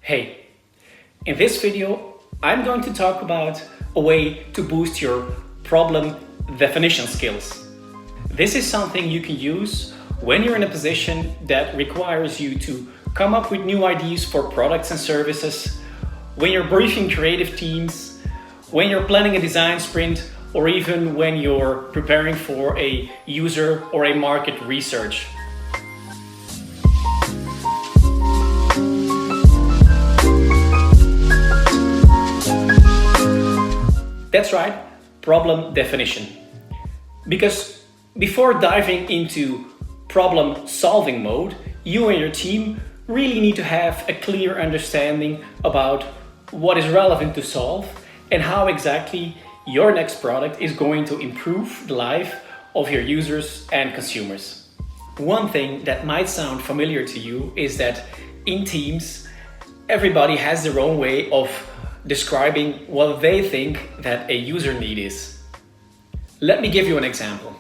Hey, in this video, I'm going to talk about a way to boost your problem definition skills. This is something you can use when you're in a position that requires you to come up with new ideas for products and services, when you're briefing creative teams, when you're planning a design sprint, or even when you're preparing for a user or a market research. That's right, problem definition. Because before diving into problem solving mode, you and your team really need to have a clear understanding about what is relevant to solve and how exactly your next product is going to improve the life of your users and consumers. One thing that might sound familiar to you is that in teams, everybody has their own way of describing what they think that a user need is. Let me give you an example.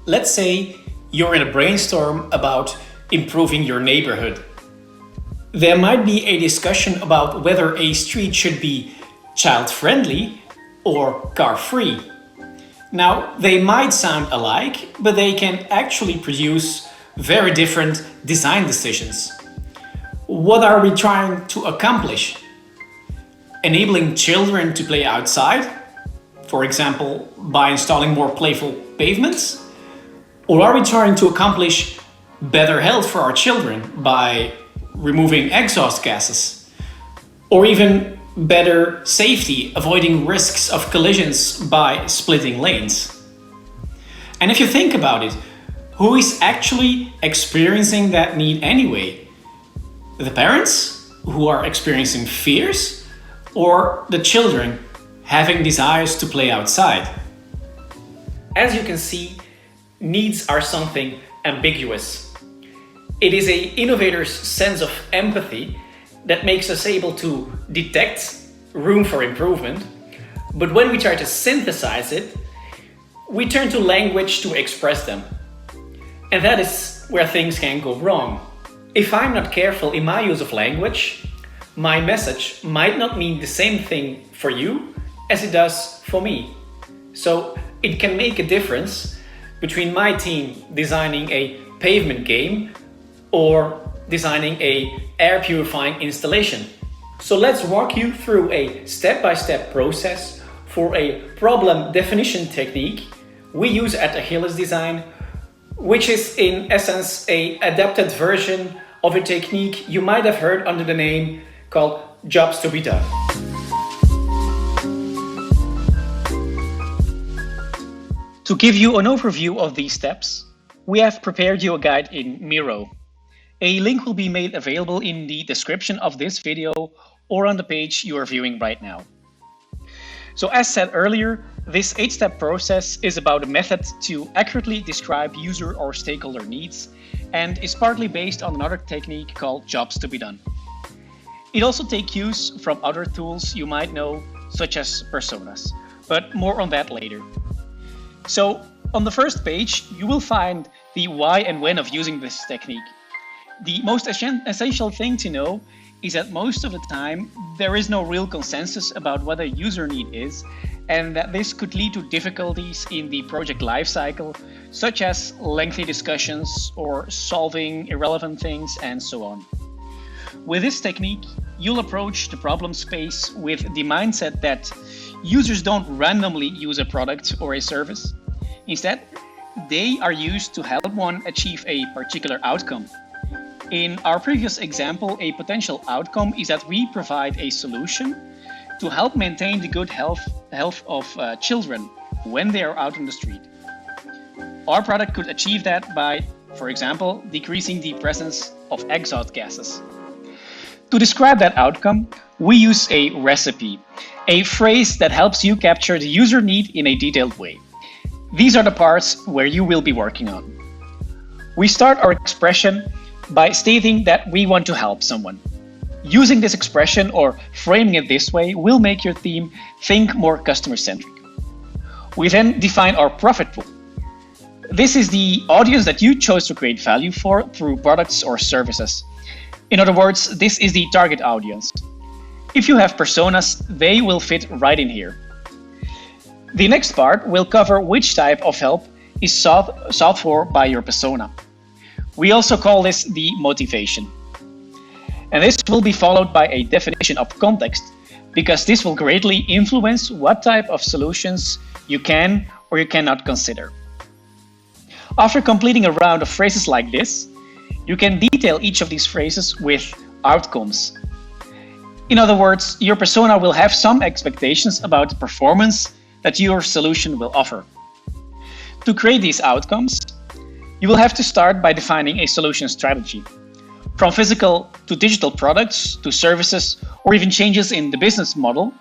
Let's say you're in a brainstorm about improving your neighborhood. There might be a discussion about whether a street should be child-friendly or car-free. Now, they might sound alike, but they can actually produce very different design decisions. What are we trying to accomplish? Enabling children to play outside, for example, by installing more playful pavements? Or are we trying to accomplish better health for our children by removing exhaust gases? Or even better safety, avoiding risks of collisions by splitting lanes? And if you think about it, who is actually experiencing that need anyway? The parents who are experiencing fears? Or the children having desires to play outside? As you can see, needs are something ambiguous. It is an innovator's sense of empathy that makes us able to detect room for improvement, but when we try to synthesize it, we turn to language to express them. And that is where things can go wrong. If I'm not careful in my use of language, my message might not mean the same thing for you as it does for me. So it can make a difference between my team designing a pavement game or designing a air purifying installation. So let's walk you through a step-by-step process for a problem definition technique we use at Achilles Design, which is in essence an adapted version of a technique you might have heard under the name called jobs to be done. To give you an overview of these steps, we have prepared you a guide in Miro. A link will be made available in the description of this video or on the page you are viewing right now. So as said earlier, this 8-step process is about a method to accurately describe user or stakeholder needs and is partly based on another technique called jobs to be done. It also takes use from other tools you might know, such as personas, but more on that later. So on the first page, you will find the why and when of using this technique. The most essential thing to know is that most of the time, there is no real consensus about what a user need is, and that this could lead to difficulties in the project lifecycle, such as lengthy discussions or solving irrelevant things and so on. With this technique, you'll approach the problem space with the mindset that users don't randomly use a product or a service. Instead, they are used to help one achieve a particular outcome. In our previous example, a potential outcome is that we provide a solution to help maintain the good health of children when they are out on the street. Our product could achieve that by, for example, decreasing the presence of exhaust gases. To describe that outcome, we use a recipe, a phrase that helps you capture the user need in a detailed way. These are the parts where you will be working on. We start our expression by stating that we want to help someone. Using this expression or framing it this way will make your team think more customer-centric. We then define our profit pool. This is the audience that you chose to create value for through products or services. In other words, this is the target audience. If you have personas, they will fit right in here. The next part will cover which type of help is sought for by your persona. We also call this the motivation. And this will be followed by a definition of context, because this will greatly influence what type of solutions you can or you cannot consider. After completing a round of phrases like this, you can detail each of these phrases with outcomes. In other words, your persona will have some expectations about the performance that your solution will offer. To create these outcomes, you will have to start by defining a solution strategy. From physical to digital products to services or even changes in the business model,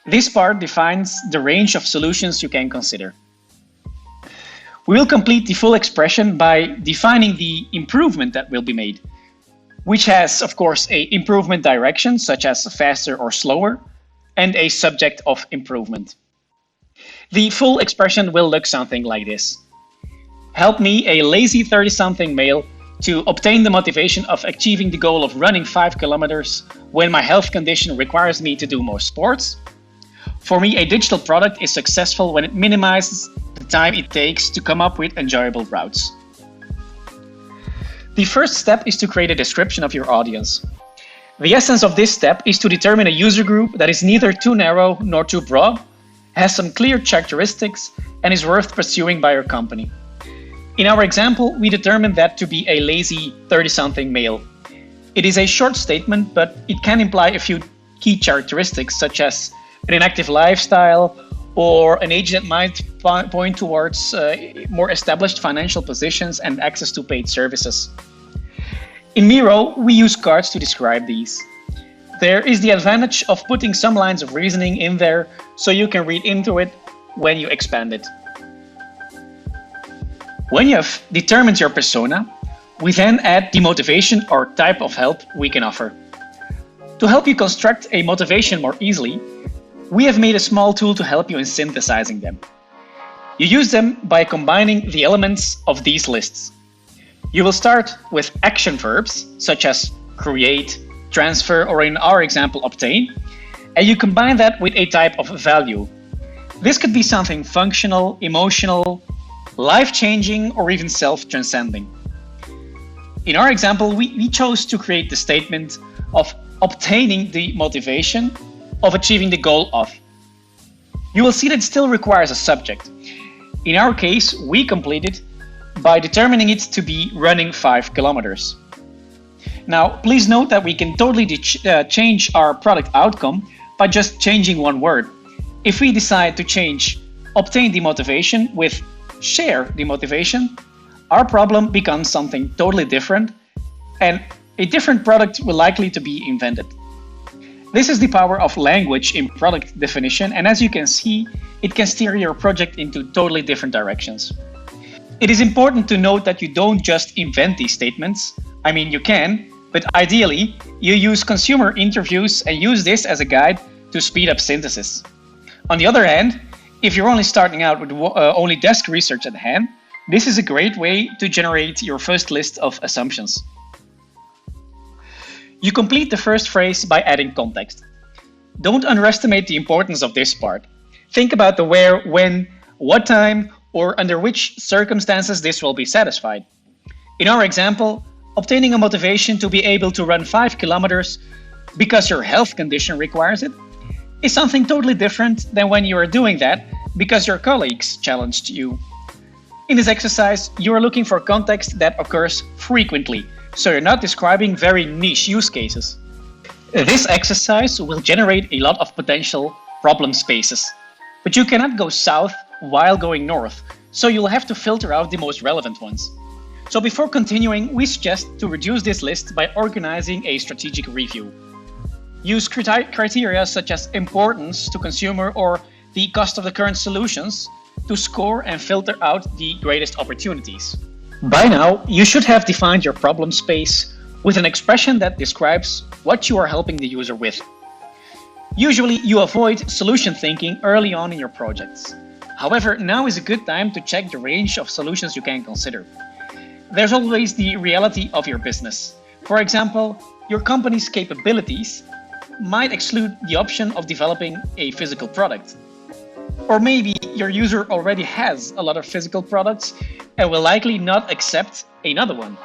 this part defines the range of solutions you can consider. We will complete the full expression by defining the improvement that will be made, which has, of course, an improvement direction, such as faster or slower, and a subject of improvement. The full expression will look something like this. Help me, a lazy 30-something male, to obtain the motivation of achieving the goal of running 5 kilometers when my health condition requires me to do more sports. For me, a digital product is successful when it minimizes the time it takes to come up with enjoyable routes. The first step is to create a description of your audience. The essence of this step is to determine a user group that is neither too narrow nor too broad, has some clear characteristics, and is worth pursuing by your company. In our example, we determined that to be a lazy 30-something male. It is a short statement, but it can imply a few key characteristics, such as an inactive lifestyle or an age that might point towards more established financial positions and access to paid services. In Miro, we use cards to describe these. There is the advantage of putting some lines of reasoning in there so you can read into it when you expand it. When you have determined your persona, we then add the motivation or type of help we can offer. To help you construct a motivation more easily, we have made a small tool to help you in synthesizing them. You use them by combining the elements of these lists. You will start with action verbs, such as create, transfer, or in our example, obtain, and you combine that with a type of value. This could be something functional, emotional, life-changing, or even self-transcending. In our example, we chose to create the statement of obtaining the motivation of achieving the goal of. You will see that it still requires a subject. In our case, we completed by determining it to be running 5 kilometers. Now, please note that we can totally change our product outcome by just changing one word. If we decide to change obtain the motivation with share the motivation, our problem becomes something totally different, and a different product will likely to be invented. This is the power of language in product definition, and as you can see, it can steer your project into totally different directions. It is important to note that you don't just invent these statements. I mean, you can, but ideally, you use consumer interviews and use this as a guide to speed up synthesis. On the other hand, if you're only starting out with only desk research at hand, this is a great way to generate your first list of assumptions. You complete the first phrase by adding context. Don't underestimate the importance of this part. Think about the where, when, what time, or under which circumstances this will be satisfied. In our example, obtaining a motivation to be able to run 5 kilometers because your health condition requires it is something totally different than when you are doing that because your colleagues challenged you. In this exercise, you are looking for context that occurs frequently, so you're not describing very niche use cases. This exercise will generate a lot of potential problem spaces, but you cannot go south while going north, so you'll have to filter out the most relevant ones. So before continuing, we suggest to reduce this list by organizing a strategic review. Use criteria such as importance to consumer or the cost of the current solutions to score and filter out the greatest opportunities. By now, you should have defined your problem space with an expression that describes what you are helping the user with. Usually, you avoid solution thinking early on in your projects. However, now is a good time to check the range of solutions you can consider. There's always the reality of your business. For example, your company's capabilities might exclude the option of developing a physical product. Or maybe your user already has a lot of physical products and will likely not accept another one.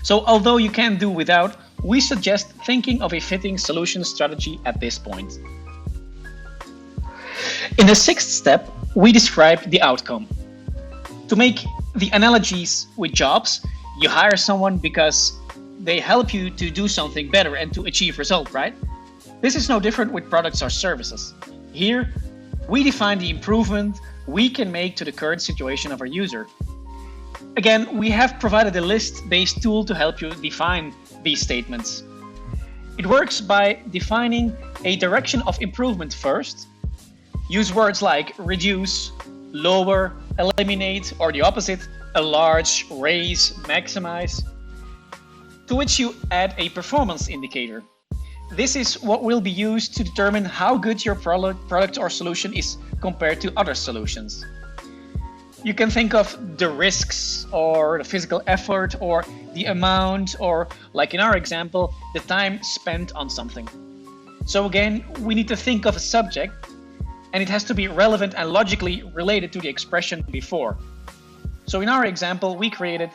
So although you can do without, we suggest thinking of a fitting solution strategy at this point. In the sixth step, we describe the outcome. To make the analogies with jobs, you hire someone because they help you to do something better and to achieve result, right? This is no different with products or services. Here, we define the improvement we can make to the current situation of our user. Again, we have provided a list-based tool to help you define these statements. It works by defining a direction of improvement first. Use words like reduce, lower, eliminate, or the opposite, enlarge, raise, maximize, to which you add a performance indicator. This is what will be used to determine how good your product or solution is compared to other solutions. You can think of the risks or the physical effort or the amount or, like in our example, the time spent on something. So again, we need to think of a subject and it has to be relevant and logically related to the expression before. So in our example, we created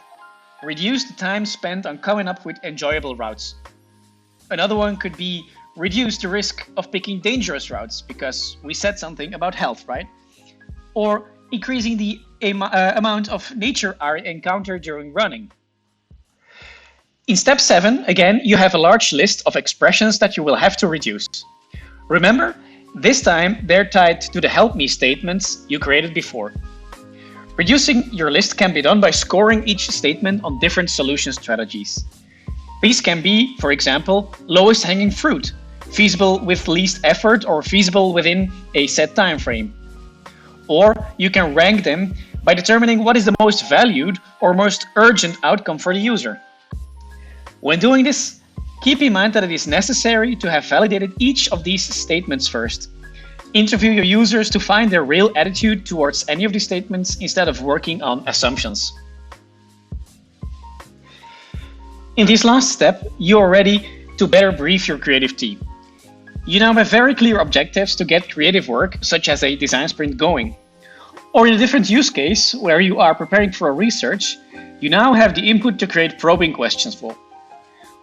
reduce the time spent on coming up with enjoyable routes. Another one could be reduce the risk of picking dangerous routes because we said something about health, right? Or increasing the amount of nature I encounter during running. In step 7, again, you have a large list of expressions that you will have to reduce. Remember, this time they're tied to the help me statements you created before. Reducing your list can be done by scoring each statement on different solution strategies. These can be, for example, lowest hanging fruit, feasible with least effort or feasible within a set time frame. Or you can rank them by determining what is the most valued or most urgent outcome for the user. When doing this, keep in mind that it is necessary to have validated each of these statements first. Interview your users to find their real attitude towards any of these statements instead of working on assumptions. In this last step, you are ready to better brief your creative team. You now have very clear objectives to get creative work, such as a design sprint, going. Or in a different use case, where you are preparing for a research, you now have the input to create probing questions for.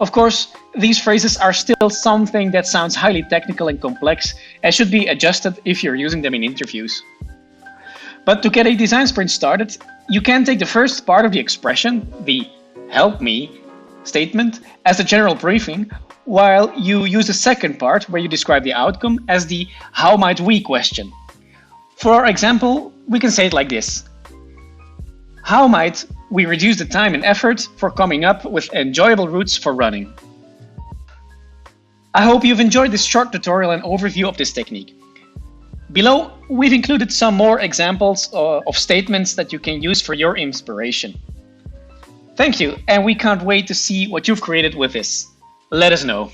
Of course, these phrases are still something that sounds highly technical and complex and should be adjusted if you're using them in interviews. But to get a design sprint started, you can take the first part of the expression, the help me statement, as a general briefing, while you use the second part where you describe the outcome as the how might we question. For our example, we can say it like this. How might we reduce the time and effort for coming up with enjoyable routes for running? I hope you've enjoyed this short tutorial and overview of this technique. Below, we've included some more examples of statements that you can use for your inspiration. Thank you, and we can't wait to see what you've created with this. Let us know.